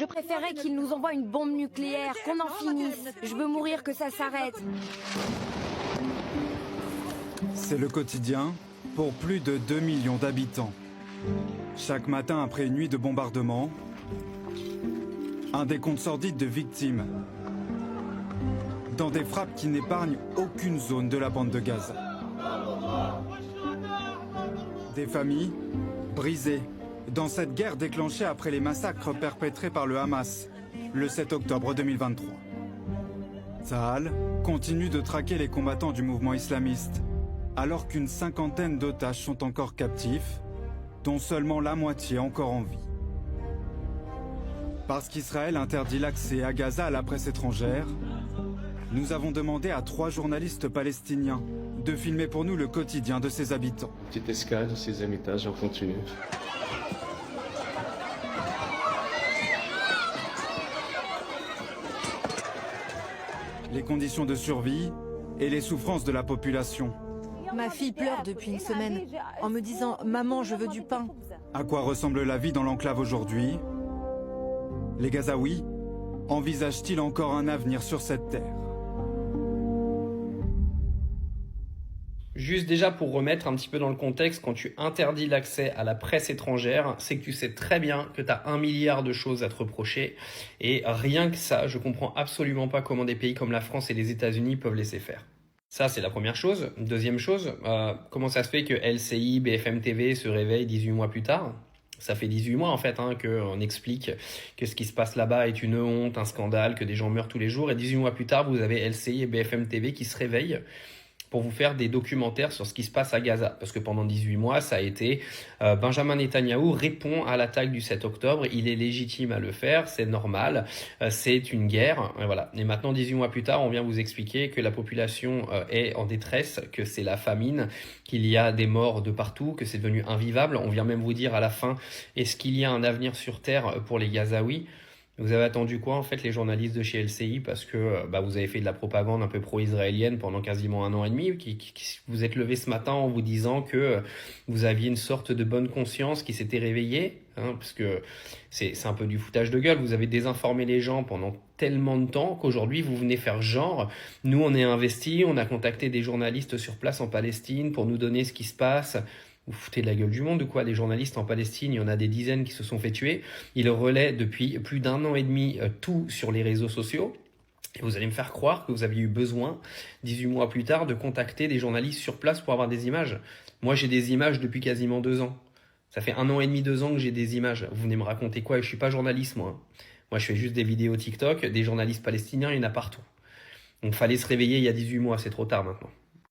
Je préférerais qu'ils nous envoient une bombe nucléaire, qu'on en finisse. Je veux mourir, que ça s'arrête. C'est le quotidien pour plus de 2 millions d'habitants. Chaque matin après une nuit de bombardement, un décompte sordide de victimes dans des frappes qui n'épargnent aucune zone de la bande de Gaza. Des familles brisées dans cette guerre déclenchée après les massacres perpétrés par le Hamas le 7 octobre 2023. Tsahal continue de traquer les combattants du mouvement islamiste alors qu'une cinquantaine d'otages sont encore captifs, dont seulement la moitié encore en vie. Parce qu'Israël interdit l'accès à Gaza à la presse étrangère, nous avons demandé à 3 journalistes palestiniens de filmer pour nous le quotidien de ses habitants. Petite escale, 6e étage, on continue. Les conditions de survie et les souffrances de la population. Ma fille pleure depuis une semaine en me disant « Maman, je veux du pain ». À quoi ressemble la vie dans l'enclave aujourd'hui? Les Gazaouis envisagent-ils encore un avenir sur cette terre? Juste déjà pour remettre un petit peu dans le contexte, quand tu interdis l'accès à la presse étrangère, c'est que tu sais très bien que tu as 1 milliard de choses à te reprocher. Et rien que ça, je comprends absolument pas comment des pays comme la France et les États-Unis peuvent laisser faire. Ça, c'est la première chose. Deuxième chose, comment ça se fait que LCI, BFM TV se réveillent 18 mois plus tard? Ça fait 18 mois en fait qu'on explique que ce qui se passe là-bas est une honte, un scandale, que des gens meurent tous les jours. Et 18 mois plus tard, vous avez LCI et BFM TV qui se réveillent pour vous faire des documentaires sur ce qui se passe à Gaza. Parce que pendant 18 mois, ça a été Benjamin Netanyahou répond à l'attaque du 7 octobre. Il est légitime à le faire, c'est normal, c'est une guerre. Et voilà. Et maintenant, 18 mois plus tard, on vient vous expliquer que la population est en détresse, que c'est la famine, qu'il y a des morts de partout, que c'est devenu invivable. On vient même vous dire à la fin, est-ce qu'il y a un avenir sur Terre pour les Gazaouis? Vous avez attendu quoi en fait les journalistes de chez LCI parce que vous avez fait de la propagande un peu pro-israélienne pendant quasiment 1 an et demi, vous êtes levé ce matin en vous disant que vous aviez une sorte de bonne conscience qui s'était réveillée, parce que c'est un peu du foutage de gueule, vous avez désinformé les gens pendant tellement de temps qu'aujourd'hui vous venez faire genre, nous on est investis, on a contacté des journalistes sur place en Palestine pour nous donner ce qui se passe. Vous foutez de la gueule du monde ou quoi? Les journalistes en Palestine, il y en a des dizaines qui se sont fait tuer. Ils relaient depuis plus d'1 an et demi tout sur les réseaux sociaux. Et vous allez me faire croire que vous aviez eu besoin, 18 mois plus tard, de contacter des journalistes sur place pour avoir des images. Moi, j'ai des images depuis quasiment 2 ans. Ça fait 1 an et demi, 2 ans que j'ai des images. Vous venez me raconter quoi? Je suis pas journaliste, moi. Moi, je fais juste des vidéos TikTok. Des journalistes palestiniens, il y en a partout. Donc, fallait se réveiller il y a 18 mois. C'est trop tard maintenant.